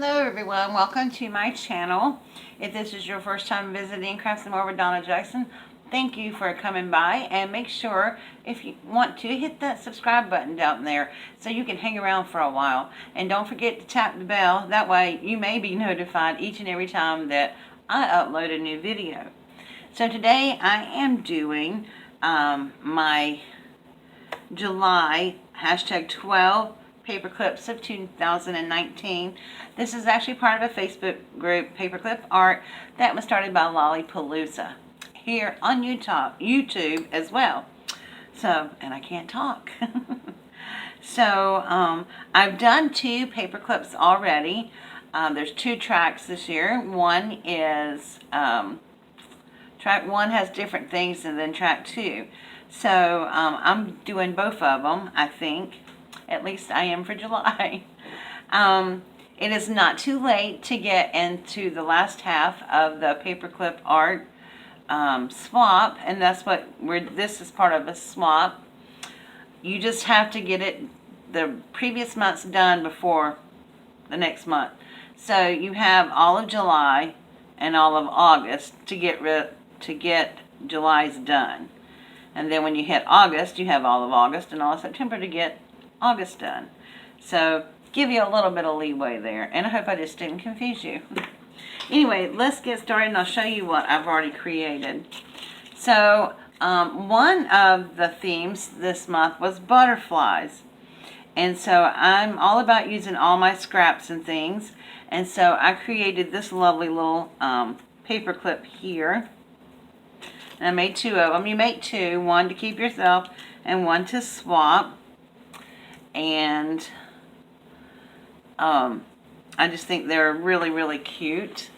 Hello everyone, welcome to my channel. If this is your first time visiting Crafts and More with Donna Jackson, thank you for coming by, and make sure if you want to hit that subscribe button down there so you can hang around for a while. And don't forget to tap the bell, that way you may be notified each and every time that I upload a new video. So today I am doing my July #12 Paperclips of 2019. This is actually part of a Facebook group, Paperclip Art, that was started by Lollipalooza here on YouTube as well. So, and I can't talk. So, I've done 2 paperclips already. There's 2 tracks this year. One is, track 1 has different things than track 2. So, I'm doing both of them, I think. At least I am for July. It is not too late to get into the last half of the paperclip art swap, and that's what this is part of a swap. You just have to get it the previous month's done before the next month. So you have all of July and all of August to get July's done. And then when you hit August, you have all of August and all of September to get August done. So give you a little bit of leeway there, and I hope I just didn't confuse you. Anyway, let's get started and I'll show you what I've already created. So one of the themes this month was butterflies, and so I'm all about using all my scraps and things, and so I created this lovely little paperclip here, and I made 2 of them. You make 2, one to keep yourself and one to swap. And I just think they're really, really cute.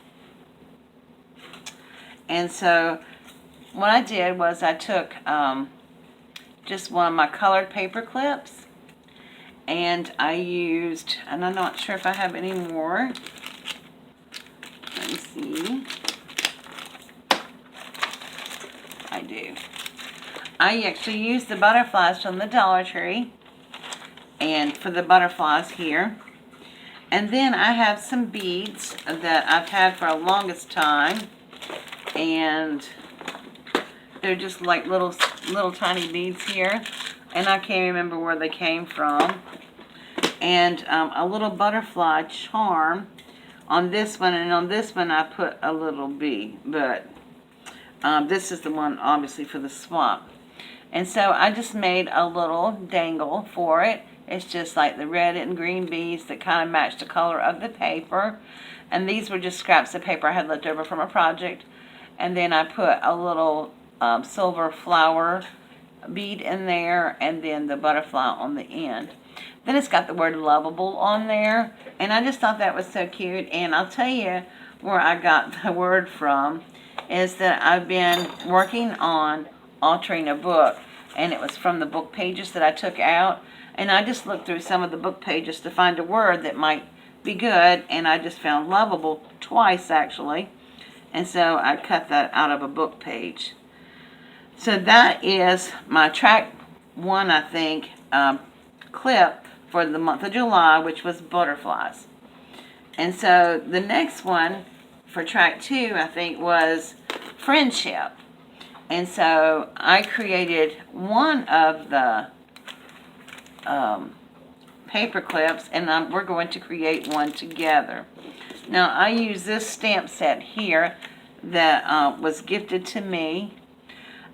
And so what I did was I took just one of my colored paper clips, and I used, and I'm not sure if I have any more. Let me see. I do. I actually used the butterflies from the Dollar Tree, and for the butterflies here. And then I have some beads that I've had for the longest time, and they're just like little tiny beads here, and I can't remember where they came from. And a little butterfly charm on this one, and on this one I put a little bee, but this is the one obviously for the swap. And so I just made a little dangle for it. It's just like the red and green beads that kind of match the color of the paper. And these were just scraps of paper I had left over from a project. And then I put a little silver flower bead in there, and then the butterfly on the end. Then it's got the word lovable on there. And I just thought that was so cute. And I'll tell you where I got the word from is that I've been working on altering a book. And it was from the book pages that I took out. And I just looked through some of the book pages to find a word that might be good, and I just found lovable twice, actually. And so I cut that out of a book page. So that is my track 1, I think, clip for the month of July, which was butterflies. And so the next one for track 2, I think, was friendship. And so I created one of the paper clips, and we're going to create one together. Now I use this stamp set here that was gifted to me.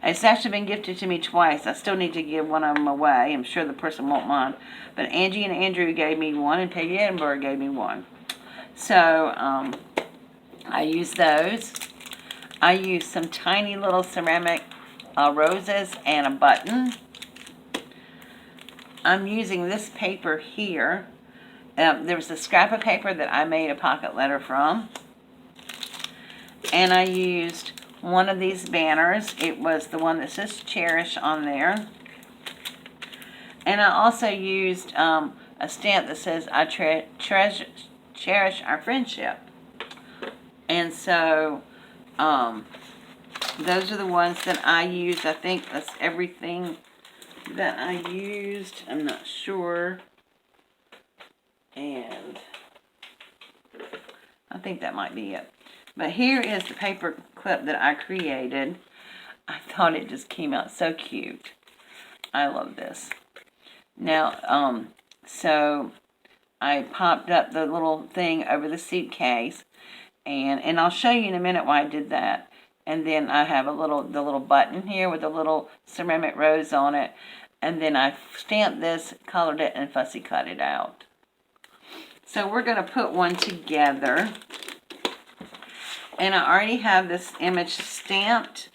It's actually been gifted to me twice. I still need to give one of them away. I'm sure the person won't mind. But Angie and Andrew gave me one, and Peggy Edinburgh gave me one. So I use those. I use some tiny little ceramic roses and a button. I'm using this paper here. There was a scrap of paper that I made a pocket letter from. And I used one of these banners. It was the one that says Cherish on there. And I also used a stamp that says I cherish our friendship. And so those are the ones that I used. I think that's everything that I used. I'm not sure. And I think that might be it. But here is the paper clip that I created. I thought it just came out so cute. I love this. Now, so I popped up the little thing over the suitcase, and I'll show you in a minute why I did that. And then I have the little button here with a little ceramic rose on it. And then I stamped this, colored it, and fussy cut it out. So we're going to put one together. And I already have this image stamped.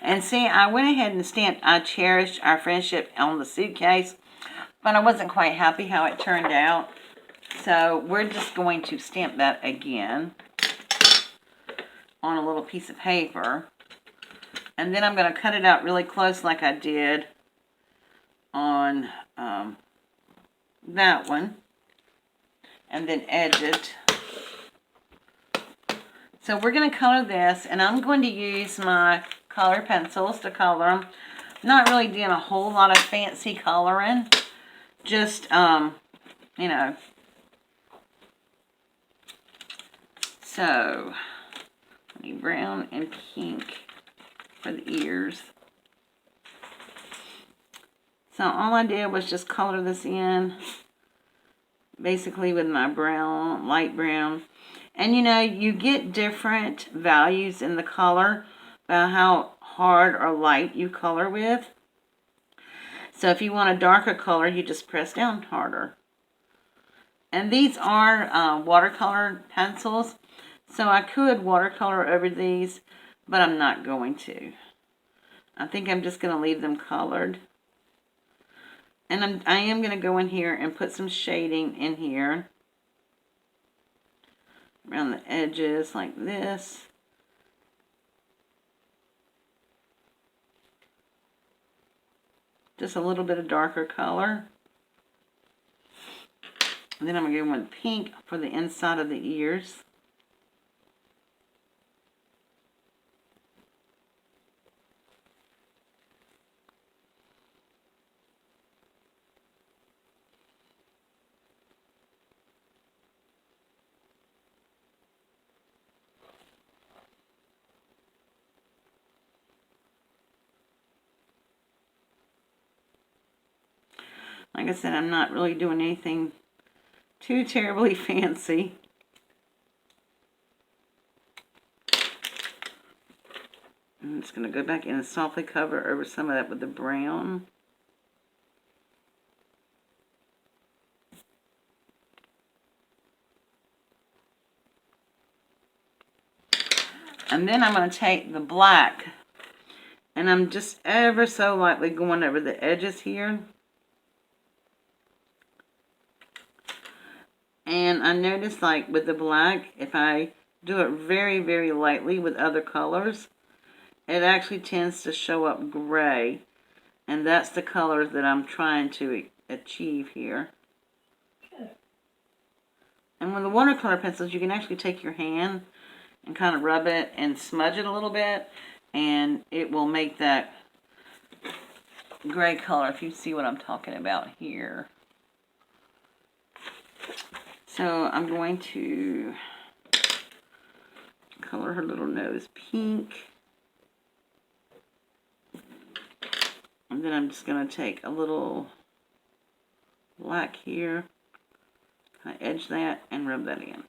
And see, I went ahead and stamped, I cherished our friendship on the suitcase. But I wasn't quite happy how it turned out. So we're just going to stamp that again on a little piece of paper. And then I'm going to cut it out really close like I did on that one. And then edge it. So we're going to color this, and I'm going to use my color pencils to color them. Not really doing a whole lot of fancy coloring. Just, you know. So, I need brown and pink for the ears. So all I did was just color this in, basically with my brown, light brown. And you know, you get different values in the color about how hard or light you color with. So if you want a darker color, you just press down harder. And these are watercolor pencils. So I could watercolor over these, but I'm not going to. I think I'm just going to leave them colored. And I am going to go in here and put some shading in here. Around the edges like this. Just a little bit of darker color. And then I'm going to go with pink for the inside of the ears. Like I said, I'm not really doing anything too terribly fancy. I'm just going to go back in and softly cover over some of that with the brown. And then I'm going to take the black, and I'm just ever so lightly going over the edges here. And I notice, like with the black, if I do it very, very lightly with other colors, it actually tends to show up gray. And that's the color that I'm trying to achieve here. And with the watercolor pencils, you can actually take your hand and kind of rub it and smudge it a little bit, and it will make that gray color, if you see what I'm talking about here. So I'm going to color her little nose pink. And then I'm just going to take a little black here, kind of edge that, and rub that in.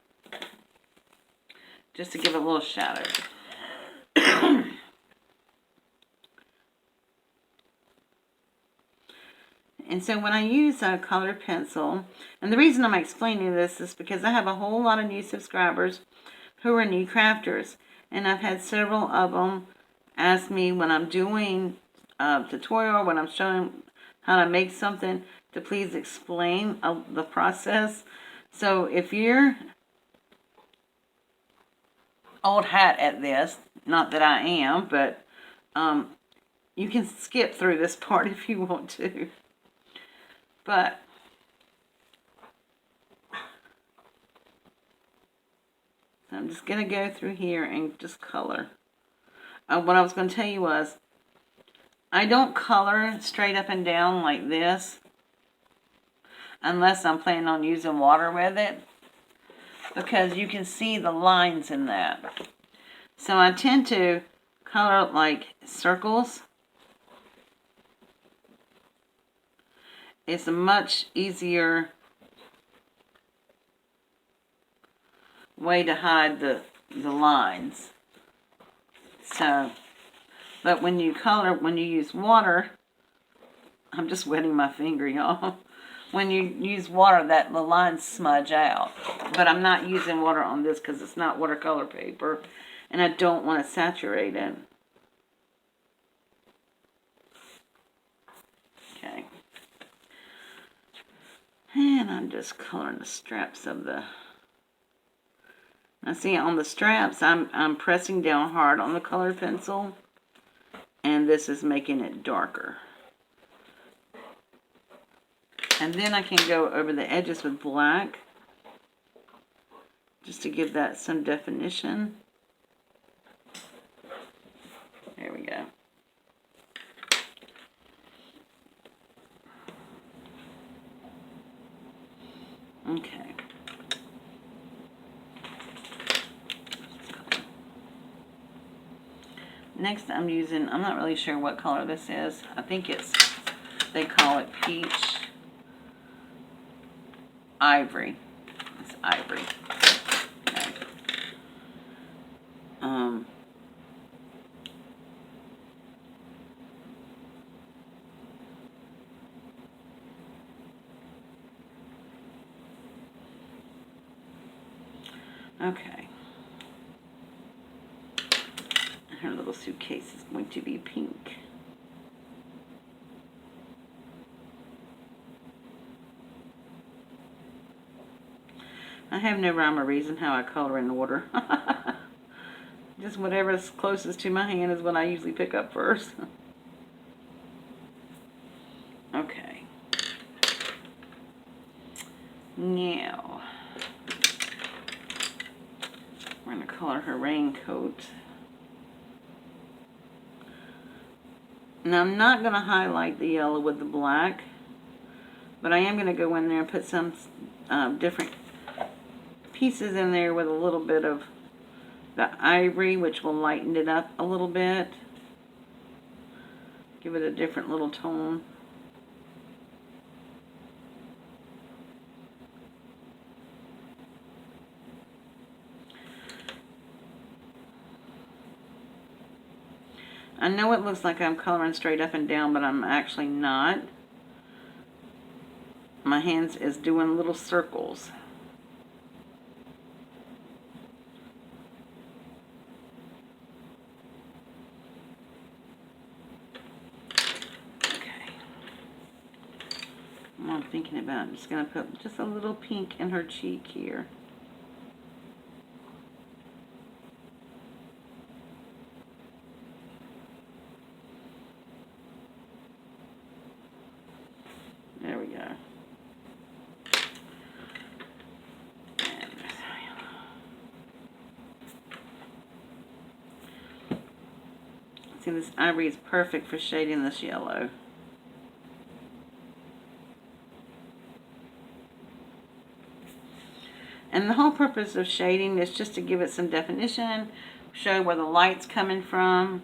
Just to give it a little shadow. And so when I use a colored pencil, and the reason I'm explaining this is because I have a whole lot of new subscribers who are new crafters. And I've had several of them ask me when I'm doing a tutorial, when I'm showing how to make something, to please explain the process. So if you're old hat at this, not that I am, but you can skip through this part if you want to. But I'm just going to go through here and just color. What I was going to tell you was, I don't color straight up and down like this unless I'm planning on using water with it. because you can see the lines in that. So I tend to color like circles. It's a much easier way to hide the lines. So, but when you use water, I'm just wetting my finger, y'all. When you use water, the lines smudge out. But I'm not using water on this because it's not watercolor paper, and I don't want to saturate it. Okay. And I'm just coloring the straps of the... Now see, on the straps, I'm pressing down hard on the colored pencil, and this is making it darker. And then I can go over the edges with black, just to give that some definition. There we go. Okay. Next I'm not really sure what color this is. I think they call it peach ivory. It's ivory. Okay. Okay. Her little suitcase is going to be pink. I have no rhyme or reason how I color in order. Just whatever's closest to my hand is what I usually pick up first. Okay. Now, we're going to color her raincoat. Now, I'm not going to highlight the yellow with the black, but I am going to go in there and put some different pieces in there with a little bit of the ivory, which will lighten it up a little bit. Give it a different little tone. I know it looks like I'm coloring straight up and down, but I'm actually not. My hands is doing little circles. Okay. What I'm thinking about, I'm just going to put just a little pink in her cheek here. There we go. See, this ivory is perfect for shading this yellow. And the whole purpose of shading is just to give it some definition, show where the light's coming from.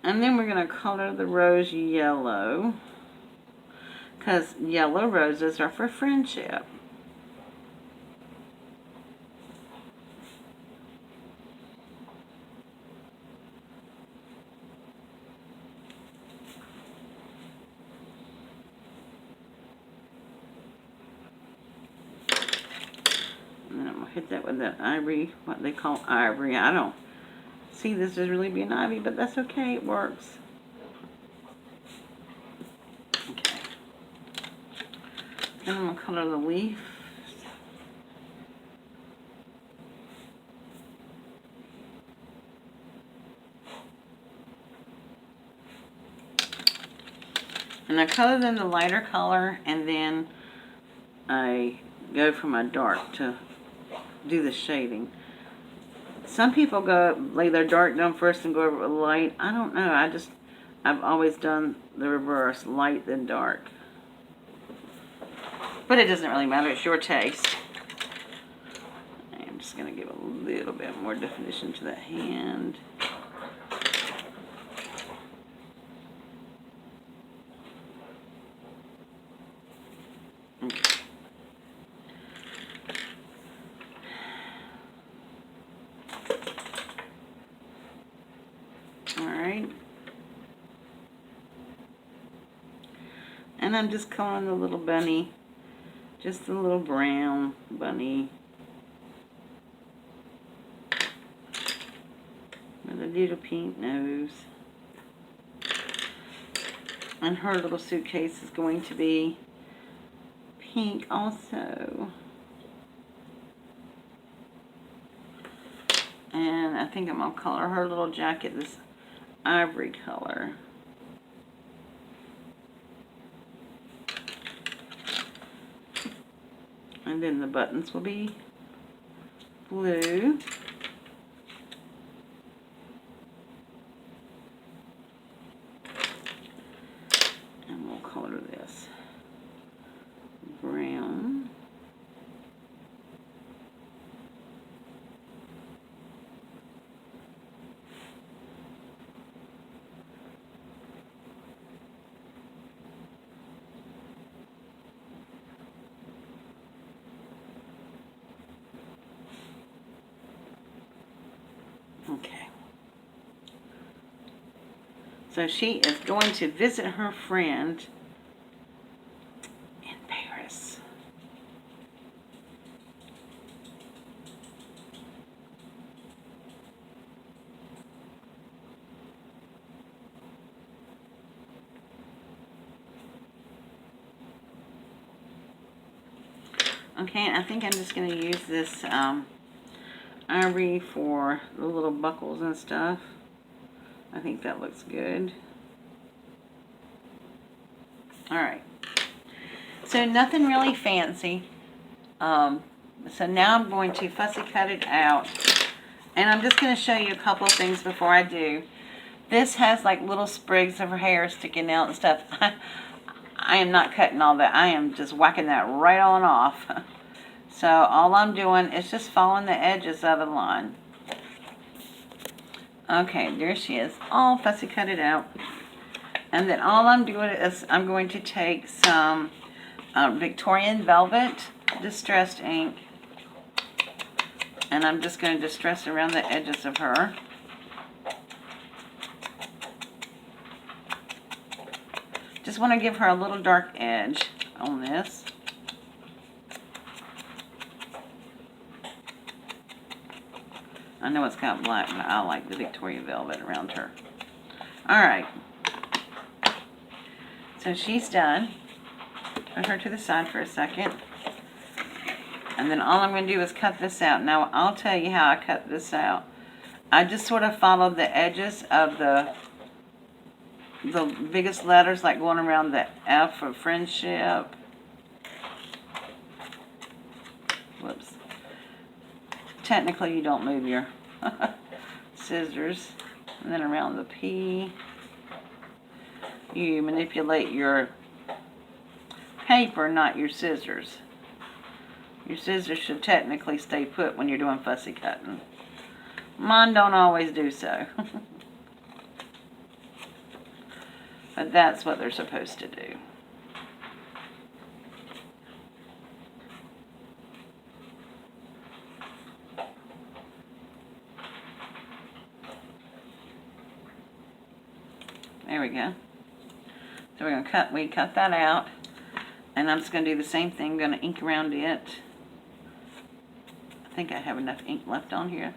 And then we're going to color the rose yellow, because yellow roses are for friendship. And then I'm going to hit that with that ivory, what they call ivory. I don't see this as really being ivy, but that's okay, it works. Okay. Then I'm going to color the leaf. And I color in the lighter color, and then I go for my dark to do the shading. Some people lay their dark down first and go over with light. I don't know. I've always done the reverse, light then dark. But it doesn't really matter. It's your taste. I'm just going to give a little bit more definition to that hand. Okay. All right. And I'm just calling the little bunny, just a little brown bunny with a little pink nose. And her little suitcase is going to be pink also. And I think I'm going to color her little jacket this ivory color. And then the buttons will be blue. And we'll color this brown. Okay. So she is going to visit her friend in Paris. Okay, I think I'm just going to use this ivory for the little buckles and stuff. I think that looks good. Alright. So nothing really fancy. So now I'm going to fussy cut it out. And I'm just going to show you a couple of things before I do. This has like little sprigs of her hair sticking out and stuff. I am not cutting all that. I am just whacking that right on off. So all I'm doing is just following the edges of the line. Okay, there she is. All fussy cut it out. And then all I'm doing is I'm going to take some Victorian Velvet Distressed ink. And I'm just going to distress around the edges of her. Just want to give her a little dark edge on this. I know it's got black, but I like the Victoria Velvet around her. Alright. So she's done. Put her to the side for a second. And then all I'm going to do is cut this out. Now, I'll tell you how I cut this out. I just sort of followed the edges of the biggest letters, like going around the F for friendship. Whoops. Technically, you don't move your scissors. And then around the P, you manipulate your paper, not your scissors. Your scissors should technically stay put when you're doing fussy cutting. Mine don't always do so. But that's what they're supposed to do. There we go. So we're going to cut that out. And I'm just going to do the same thing. I'm going to ink around it. I think I have enough ink left on here.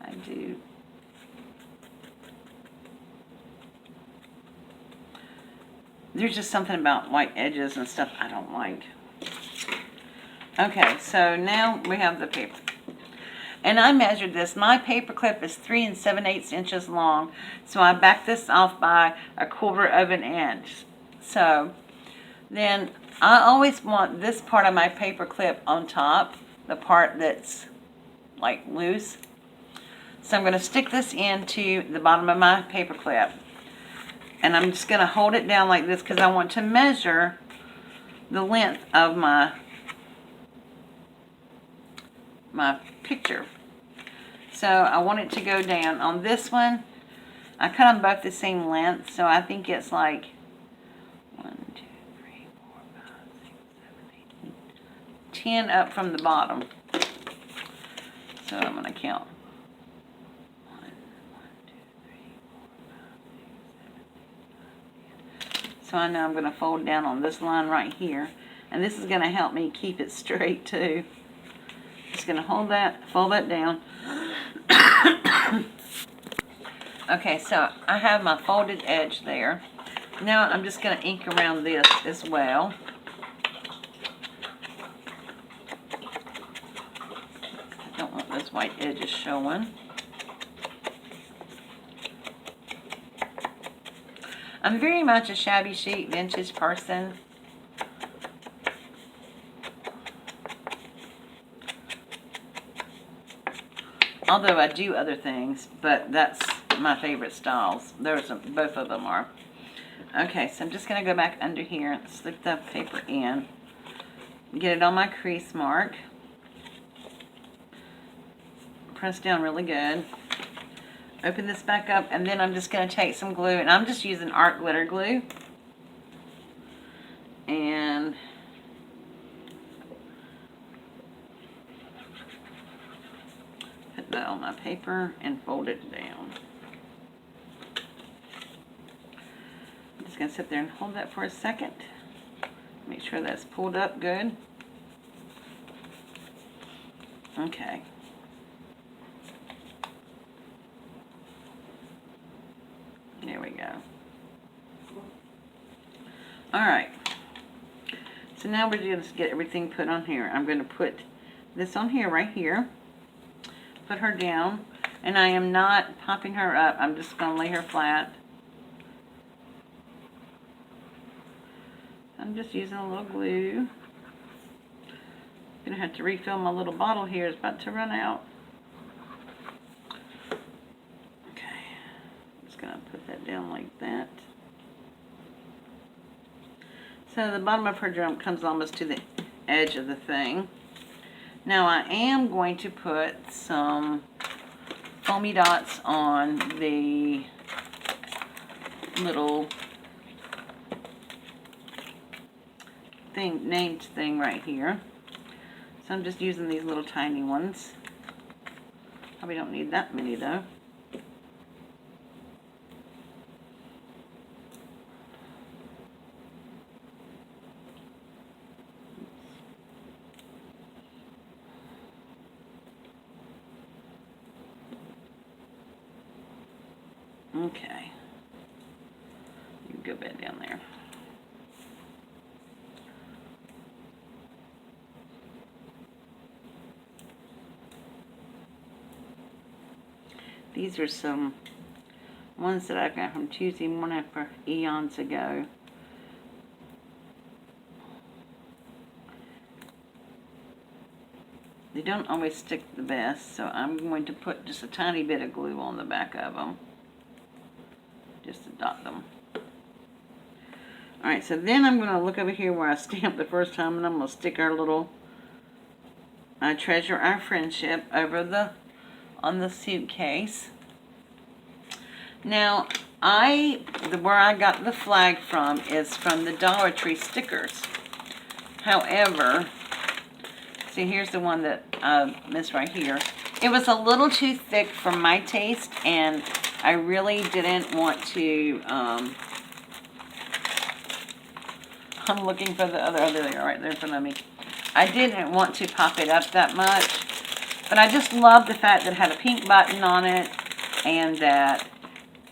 I do. There's just something about white edges and stuff I don't like. Okay, so now we have the paper. And I measured this. My paper clip is 3 7/8 inches long. So I backed this off by 1/4 of an inch. So then I always want this part of my paper clip on top, the part that's like loose. So I'm going to stick this into the bottom of my paper clip. And I'm just going to hold it down like this because I want to measure the length of my picture. So I want it to go down. On this one, I cut them both the same length, so I think it's like 1, 2, 3, 4, 5, 6, 7, 8, 10 up from the bottom. So I'm going to count. 1, 2, 3, 4, 5, 6, 7, 8, 9, 10. So I know I'm going to fold down on this line right here, and this is going to help me keep it straight too. Just going to fold that down. Okay, so I have my folded edge there. Now I'm just going to ink around this as well. I don't want those white edges showing. I'm very much a shabby chic vintage person. Although I do other things, but that's my favorite styles. Both of them are. Okay, so I'm just going to go back under here and slip the paper in. Get it on my crease mark. Press down really good. Open this back up, and then I'm just going to take some glue, and I'm just using art glitter glue. And put that on my paper and fold it down. I'm just going to sit there and hold that for a second. Make sure that's pulled up good. Okay. There we go. Alright. So now we're going to get everything put on here. I'm going to put this on here, right here. Put her down. And I am not popping her up. I'm just going to lay her flat. I'm just using a little glue. I'm going to have to refill my little bottle here. It's about to run out. Okay. I'm just going to put that down like that. So the bottom of her drum comes almost to the edge of the thing. Now I am going to put some foamy dots on the little named thing right here. So I'm just using these little tiny ones. Probably don't need that many though. Okay. You can go back down there. These are some ones that I got from Tuesday morning for eons ago. They don't always stick the best, so I'm going to put just a tiny bit of glue on the back of them. Just to dot them. Alright, so then I'm going to look over here where I stamped the first time, and I'm going to stick our little I treasure our friendship over on the suitcase. Now, where I got the flag from is from the Dollar Tree stickers. However, see, here's the one that I missed right here. It was a little too thick for my taste, and I really didn't want to, I'm looking for the other, oh, there they are, right there in front of me. I didn't want to pop it up that much, but I just love the fact that it had a pink button on it, and that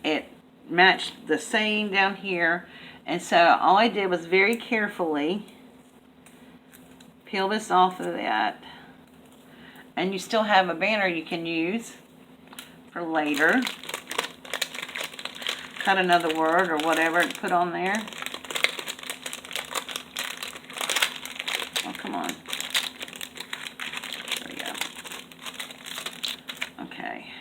it matched the saying down here. And so all I did was very carefully peel this off of that, and you still have a banner you can use for later. Cut another word or whatever to put on there. Oh, come on. There we go. Okay.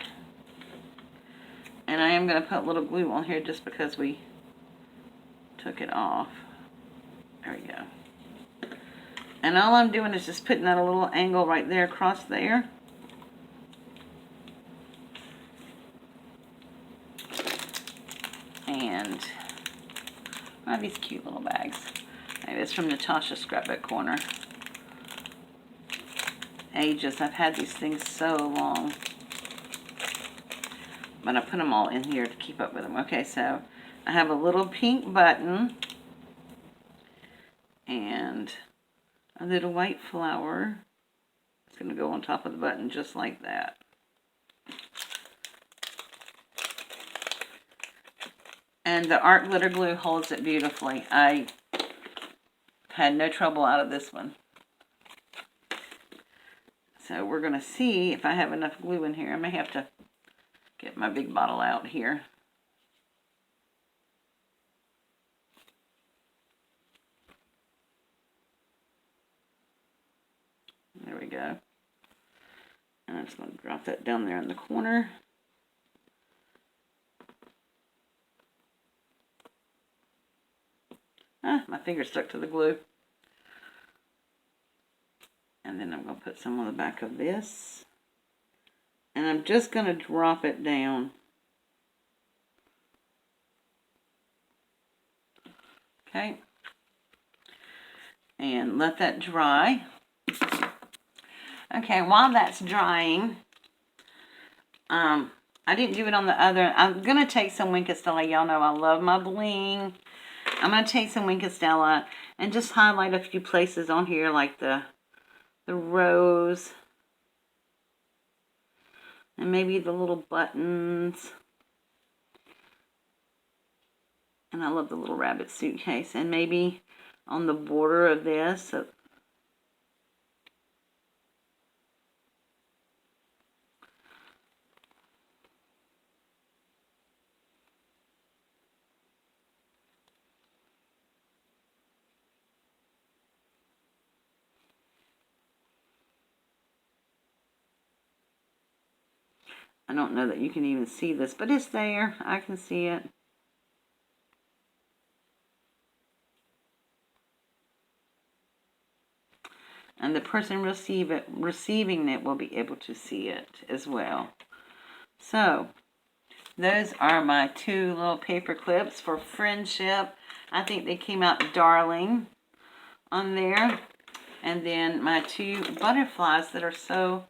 am going to put a little glue on here just because we took it off. There we go. And all I'm doing is just putting that a little angle right there across there. And these cute little bags. Maybe it's from Natasha's Scrapbook Corner. Ages. I've had these things so long. But I put them all in here to keep up with them. Okay, so I have a little pink button. And a little white flower. It's going to go on top of the button just like that. And the art glitter glue holds it beautifully. I had no trouble out of this one. So we're going to see if I have enough glue in here. I may have to get my big bottle out here. There we go. And I'm just going to drop that down there in the corner. My finger stuck to the glue. And then I'm going to put some on the back of this. And I'm just going to drop it down. Okay. And let that dry. Okay, while that's drying, I didn't do it on the other. I'm going to take some Wink Stella. Y'all know I love my bling. I'm going to take some Wink Stella and just highlight a few places on here, like the rose. And maybe the little buttons. And I love the little rabbit suitcase. And maybe on the border of this. I don't know that you can even see this, but it's there. I can see it. And the person receiving it will be able to see it as well. So, those are my two little paper clips for friendship. I think they came out darling on there. And then my two butterflies that are so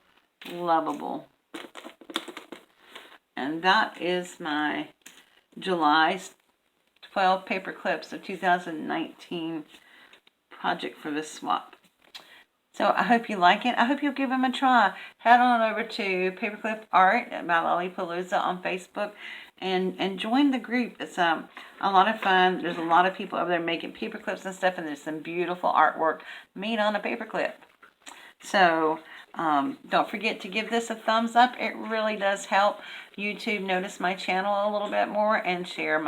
lovable. And that is my July 12 paper clips of 2019 project for this swap. So I hope you like it. I hope you'll give them a try. Head on over to Paperclip Art by Lollipalooza on Facebook and join the group. It's a lot of fun. There's a lot of people over there making paper clips and stuff, and there's some beautiful artwork made on a paperclip. So don't forget to give this a thumbs up. It really does help YouTube notice my channel a little bit more and share my